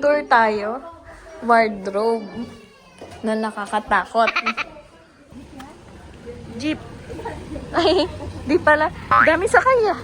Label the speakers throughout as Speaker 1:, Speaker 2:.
Speaker 1: Mag-tour tayo. Wardrobe. Na nakakatakot. Jeep. Ay, di pala. Dami sakay ah.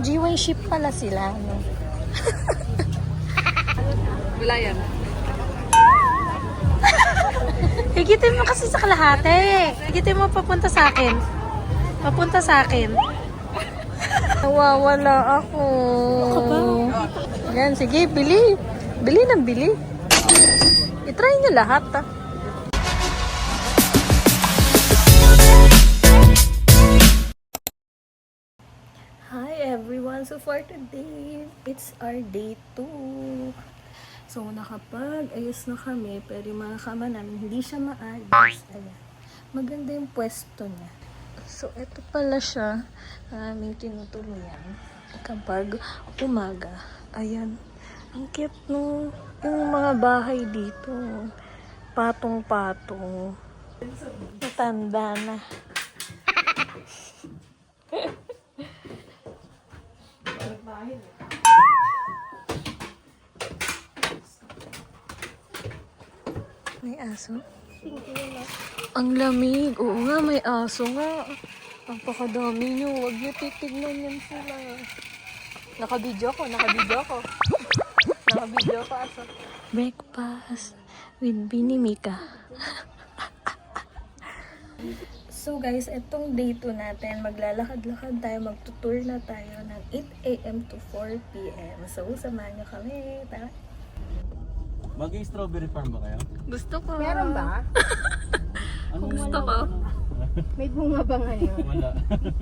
Speaker 1: GY ship pala sila. No?
Speaker 2: Wala yan.
Speaker 1: Higitin mo kasi sa kalahati. Higitin mo papunta sa akin. Papunta sa akin. Nawawala ako. Yan, sige, bili. Bili ng bili. I-try niyo lahat, ah. Hi everyone! So for today, it's our day 2. So nakapag-ayos na kami, pero yung mga kama namin hindi siya maayos. Ayan. Maganda yung pwesto niya. So ito pala siya, aming tinutuluyan kapag umaga. Ayan. Ang cute no. Yung mga bahay dito. Patong-patong. Matanda na. May aso? Ang lamig. Oo nga, may aso nga. Ang pakadami nyo. Huwag nyo titignan yan sila. Nakabidyo ko. Nakabidyo ko aso. Breakfast with Binimika. So guys, itong day 2 natin, maglalakad-lakad tayo, magtutour na tayo ng 8 a.m. to 4 p.m. So, samahan nyo kami. Tara.
Speaker 3: Maging strawberry farm ba kayo?
Speaker 1: Gusto ko.
Speaker 2: Meron ba?
Speaker 1: Gusto ko.
Speaker 2: May bunga ba ngayon?
Speaker 3: Wala.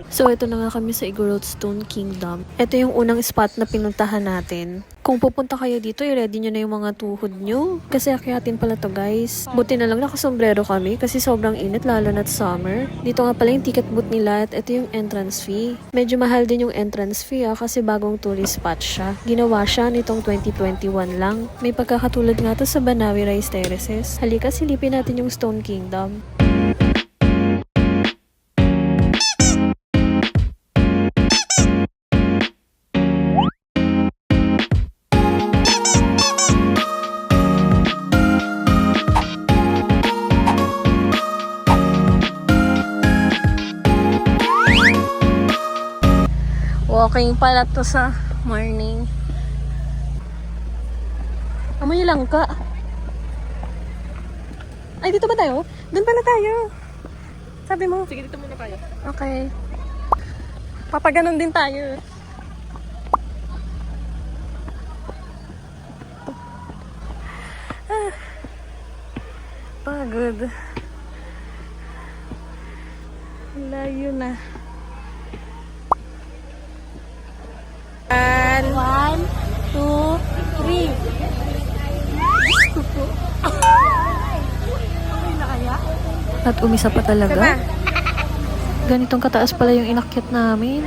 Speaker 1: So, ito na nga kami sa Igorot Stone Kingdom. Ito yung unang spot na pinuntahan natin. Kung pupunta kayo dito, i-ready nyo na yung mga tuhod nyo. Kasi akyatin pala to guys. Buti na lang nakasombrero kami kasi sobrang init lalo na't summer. Dito nga pala yung ticket booth nila at ito yung entrance fee. Medyo mahal din yung entrance fee kasi bagong tourist spot siya. Ginawa siya nitong 2021 lang. May pagkakatulad nga to sa Banawi Rice Terraces. Halika, silipin natin yung Stone Kingdom. Walking pala to sa morning. Amoy langka. Ay, dito ba tayo? Doon pala tayo. Sabi mo.
Speaker 2: Sige, dito muna tayo.
Speaker 1: Okay. Papaganon din tayo. Pagod. Layo na. 1, 2, 3. At umisa pa talaga. Ganitong kataas pala yung inakyat namin.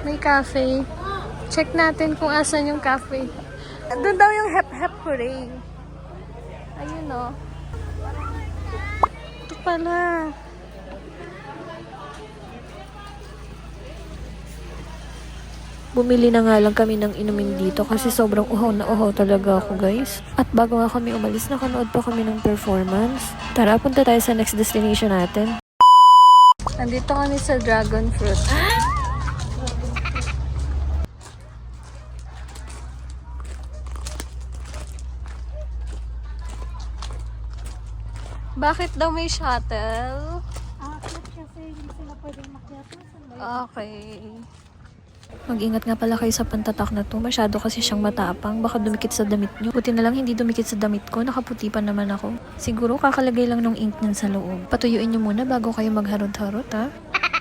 Speaker 1: May cafe. Check natin kung asan yung cafe. Doon daw yung hep-hep hooray. Ayun o. Ito pala. Bumili na nga lang kami ng inumin dito kasi sobrang uhaw na uhaw talaga ako guys. At bago nga kami umalis, nakanood pa kami ng performance. Tara, punta tayo sa next destination natin. Nandito kami sa Dragon Fruit. Bakit daw may shuttle?
Speaker 2: Kasi hindi sila pwedeng makyat.
Speaker 1: Okay. Mag-ingat nga pala kayo sa pantatak na to. Masyado kasi siyang matapang. Baka dumikit sa damit nyo. Buti na lang hindi dumikit sa damit ko. Nakaputi pa naman ako. Siguro kakalagay lang ng ink nun sa loob. Patuyuin nyo muna bago kayo magharot-harot ha.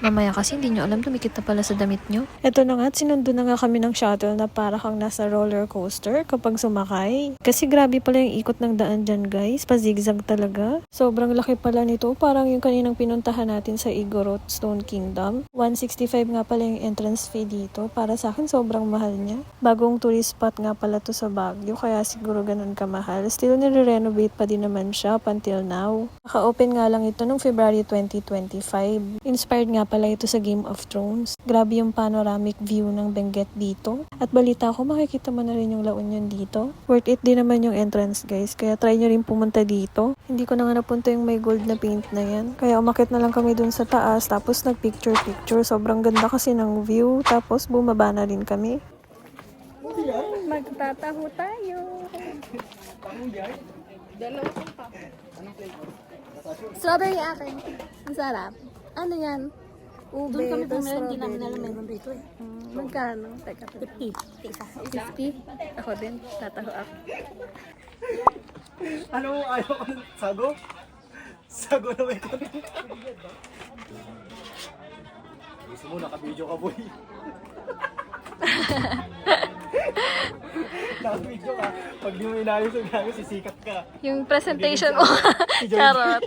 Speaker 1: Mamaya kasi hindi nyo alam dumikit na pala sa damit nyo. Eto na nga, sinundo na nga kami ng shuttle na para kang nasa roller coaster kapag sumakay. Kasi grabe pala yung ikot ng daan dyan guys. Pa-zigzag talaga. Sobrang laki pala nito. Parang yung kaninang pinuntahan natin sa Igorot Stone Kingdom. 165 nga pala yung entrance fee dito. Para sa akin sobrang mahal niya. Bagong tourist spot nga pala to sa Baguio. Kaya siguro ganun kamahal. Still nire-renovate pa din naman siya up until now. Naka-open nga lang ito noong February 2025. Inspired nga nga pala ito sa Game of Thrones. Grabe yung panoramic view ng Benguet dito. At balita ko, makikita mo na rin yung La Union dito. Worth it din naman yung entrance guys, kaya try nyo rin pumunta dito. Hindi ko na nga napunta yung may gold na paint na yan. Kaya umakit na lang kami dun sa taas, tapos nag-picture-picture. Sobrang ganda kasi ng view, tapos bumaba na rin kami.
Speaker 2: Magtataho tayo.
Speaker 4: Strawberry akin. Ang sarap. Ano yan? Ube.
Speaker 2: Doon kami
Speaker 4: tapos
Speaker 2: pumeron, hindi namin
Speaker 4: strawberry.
Speaker 2: alam meron dito eh.
Speaker 4: Magkano? Teka.
Speaker 2: 50. Isa.
Speaker 4: 50? Ako din. Tataho ako.
Speaker 3: Ano mo ayaw ko? Sago? Sago na may konti. Gusto mo, naka-video ka boy. Naka-video ka. Pag di mo inayos yung gamit, sisikat ka.
Speaker 4: Yung presentation mo. Charot.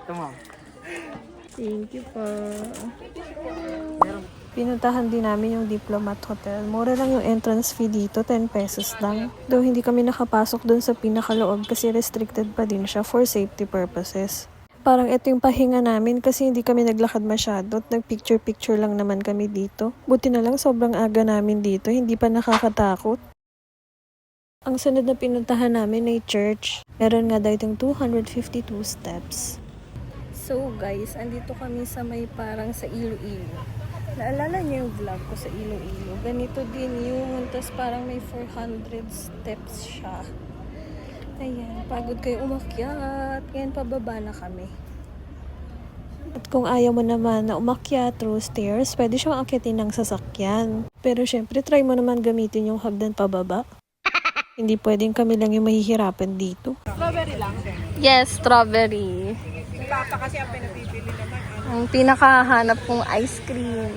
Speaker 3: Ito mo.
Speaker 4: Thank you po.
Speaker 1: Pinuntahan din namin yung Diplomat Hotel. Mura lang yung entrance fee dito, 10 pesos lang. Though hindi kami nakapasok dun sa pinakaloob kasi restricted pa din siya for safety purposes. Parang ito yung pahinga namin kasi hindi kami naglakad masyado at nagpicture-picture lang naman kami dito. Buti na lang sobrang aga namin dito, hindi pa nakakatakot. Ang sunod na pinuntahan namin ay church. Meron nga daw itong 252 steps. So guys, andito kami sa may parang sa Iloilo. Naalala niyo yung vlog ko sa Iloilo? Ganito din yung, tapos parang may 400 steps siya. Ayan, pagod kayo umakyat. Ngayon pababa na kami. At kung ayaw mo naman na umakyat through stairs, pwede siyang akyatin ng sasakyan. Pero syempre, try mo naman gamitin yung hagdan pababa. Hindi pwedeng kami lang yung mahihirapan dito.
Speaker 2: Strawberry lang.
Speaker 4: Yes, strawberry.
Speaker 2: Papa kasi ang pinapipili naman.
Speaker 4: Ang pinakahanap kong ice cream.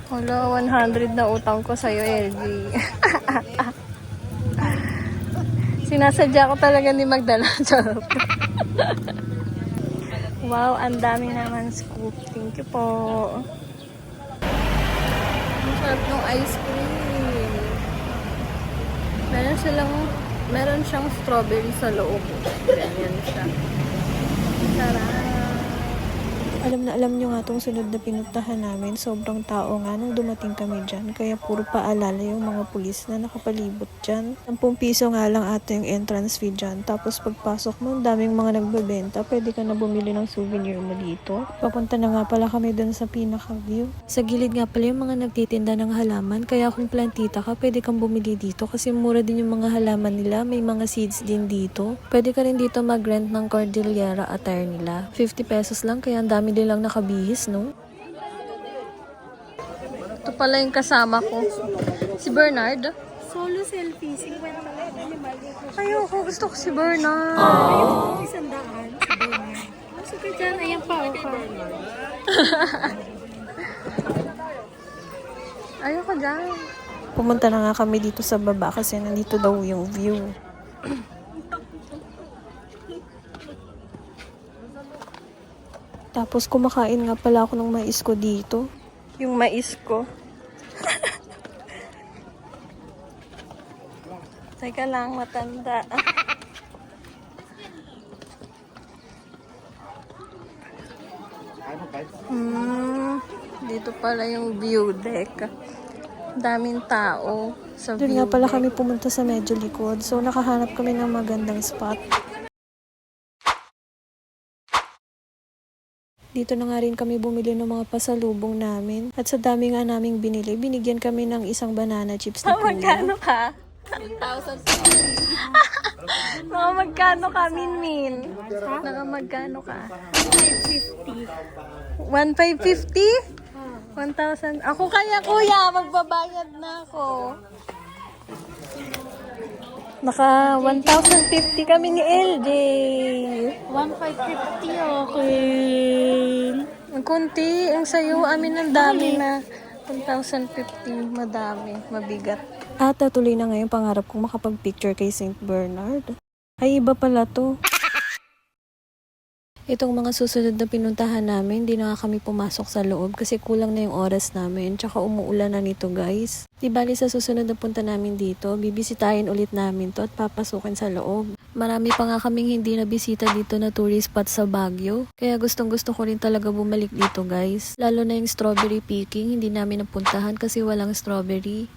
Speaker 4: Wala, 100 na utang ko sa'yo, LG. Sinasadya ko talaga ni Magdala. Charot. Wow, ang dami naman scoop. Thank you po. Ang sarap ng ice cream. Meron siyang strawberry sa loob. Ganyan siya. Sarap.
Speaker 1: Alam nyo nga tong sunod na pinuntahan namin, sobrang tao nga nung dumating kami dyan. Kaya puro paalala yung mga pulis na nakapalibot dyan. 10 piso nga lang ata yung entrance fee dyan. Tapos pagpasok mo, daming mga nagbebenta. Pwede ka na bumili ng souvenir mo dito. Papunta na nga pala kami dun sa pinaka-view. Sa gilid nga pala yung mga nagtitinda ng halaman. Kaya kung plantita ka, pwede kang bumili dito. Kasi mura din yung mga halaman nila. May mga seeds din dito. Pwede ka rin dito mag-rent ng Cordillera attire nila. 50 pesos lang, kaya ang dami din lang nakabihis, no?
Speaker 4: Ito pala yung kasama ko. Si Bernard.
Speaker 2: Solo selfie. 50 na lang.
Speaker 4: Ayoko, gusto ko si Bernard.
Speaker 2: Ayun, 100. Gusto ko dyan. Ayan pa.
Speaker 4: Ayoko dyan.
Speaker 1: Pumunta na nga kami dito sa baba kasi nandito daw yung view. Tapos kumakain nga pala ako ng mais ko dito.
Speaker 4: Yung mais ko. Teka lang, matanda. Dito pala yung view deck. Daming tao sa
Speaker 1: Doon
Speaker 4: view
Speaker 1: nga pala
Speaker 4: deck.
Speaker 1: kami pumunta sa medyo likod. So nakahanap kami ng magandang spot. Dito na nga rin kami bumili ng mga pasalubong namin. At sa dami nga naming binili, binigyan kami ng isang banana chips na
Speaker 4: Magkano
Speaker 1: kuya.
Speaker 4: ka? 1,000. Mga magkano ka, Min? Mga magkano ka? 1,550. 1,000. Ako kaya, kuya. Magbabayad na ako. Naka 1,050 kami ni LJ.
Speaker 2: 1,550 okay.
Speaker 4: Ang kunti. Ang sayo, amin ang dami na. 1,050. Madami. Mabigat.
Speaker 1: At tuloy na ngayon pangarap kong makapag-picture kay St. Bernard. Ay, iba pala to. Itong mga susunod na pinuntahan namin, hindi na nga kami pumasok sa loob kasi kulang na yung oras namin. Tsaka umuulan na nito guys. Di bali sa susunod na punta namin dito, bibisitahin ulit namin to at papasukin sa loob. Marami pa nga kaming hindi nabisita dito na tourist spot sa Baguio. Kaya gustong gusto ko rin talaga bumalik dito guys. Lalo na yung strawberry picking, hindi namin napuntahan kasi walang strawberry.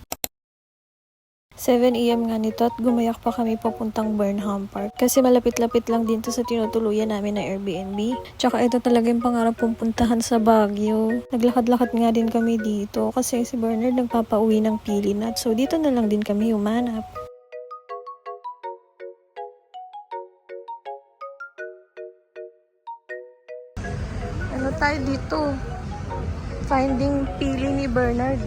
Speaker 1: 7 AM nga nito at gumayak pa kami papuntang Burnham Park kasi malapit-lapit lang din to sa tinutuluyan namin na Airbnb. Tsaka ito talaga yung pangarap kong puntahan sa Baguio. Naglakad-lakad nga din kami dito kasi si Bernard nagpapauwi ng pili nut, so dito na lang din kami humanap.
Speaker 4: Ano tayo dito? Finding pili ni Bernard.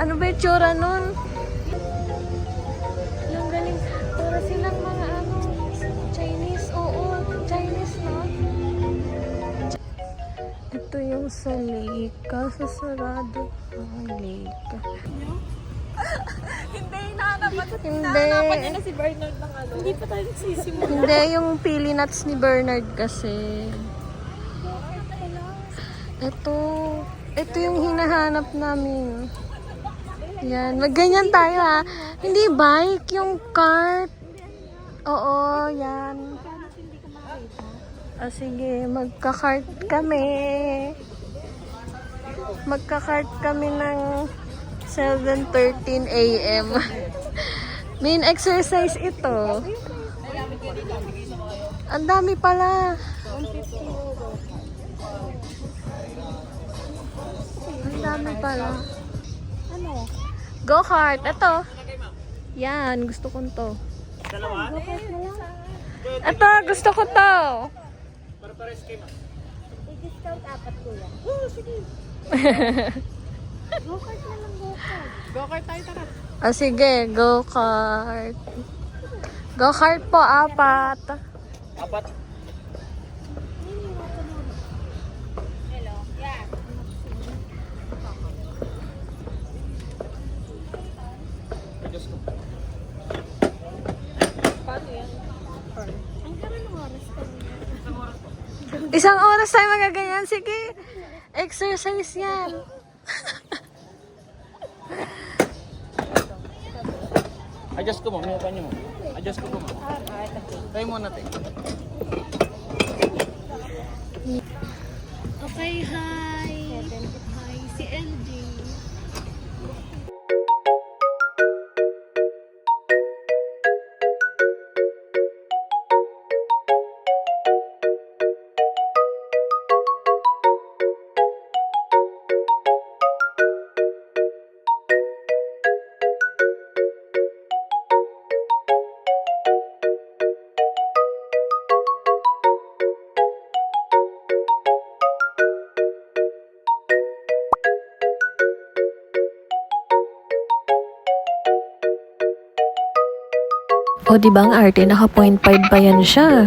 Speaker 4: Ano ba yung tsura nun? Yung galing. Para silang mga ano, Chinese. Oo, Chinese no? Ito yung sa lake. Kaso sarado ang lake.
Speaker 2: Hindi, hinahanap
Speaker 4: Hindi.
Speaker 2: niya na si Bernard ng ano. Hindi pa tayo nagsisimula.
Speaker 4: Hindi, yung pili nuts ni Bernard kasi. Ito yung hinahanap namin. Yan, magganyan tayo ha. Hindi bike, yung cart. Oo, yan. Sige, magka-cart kami. Magka-cart kami ng 7:13 AM. Main exercise ito. Ang dami pala. Ang dami pala.
Speaker 2: Ano?
Speaker 4: Go-kart. Ito. Yan. Gusto ko to.
Speaker 3: Dalawa?
Speaker 4: Ito. Gusto ko to.
Speaker 3: Para-pares kayo.
Speaker 2: I-discount 4 ko yan. Oo, sige. Go-kart na lang, go-kart. Go-kart tayo, tara.
Speaker 4: Sige. Go-kart. Go-kart po, 4.
Speaker 3: Apat.
Speaker 2: Hello. Yeah.
Speaker 3: Diyos ko.
Speaker 2: Paano yan? Ang gano'n ng oras ka.
Speaker 4: Isang oras tayo magaganyan. Sige. Exercise yan.
Speaker 3: Adjust ko mo, may pa niyo mo. Adjust ko mo. Try mo natin.
Speaker 2: Okay, hi. Hi, si LG.
Speaker 1: O diba ang arte, naka 0.5 pa yan siya.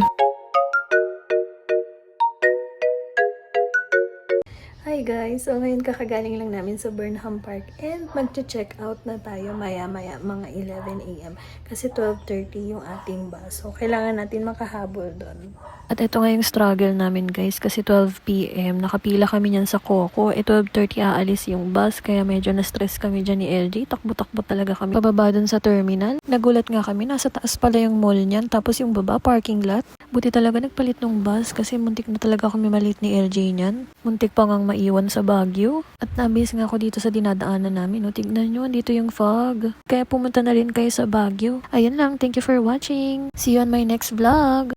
Speaker 1: Hi guys! So ngayon kakagaling lang namin sa Burnham Park and magche-check out na tayo maya-maya mga 11 AM kasi 12:30 yung ating bus. So kailangan natin makahabol doon. At ito nga yung struggle namin guys kasi 12 PM nakapila kami niyan sa Coco. 12:30 aalis yung bus kaya medyo na-stress kami dyan ni LG. Takbo-takbo talaga kami pababa doon sa terminal. Nagulat nga kami, nasa taas pala yung mall niyan tapos yung baba parking lot. Buti talaga nagpalit ng bus kasi muntik na talaga kami malit ni LJ niyan. Muntik pa ngang maiwan sa Baguio. At nabis nga ako dito sa dinadaanan namin. O, tignan nyo, dito yung fog. Kaya pumunta na rin kayo sa Baguio. Ayan lang, thank you for watching. See you on my next vlog.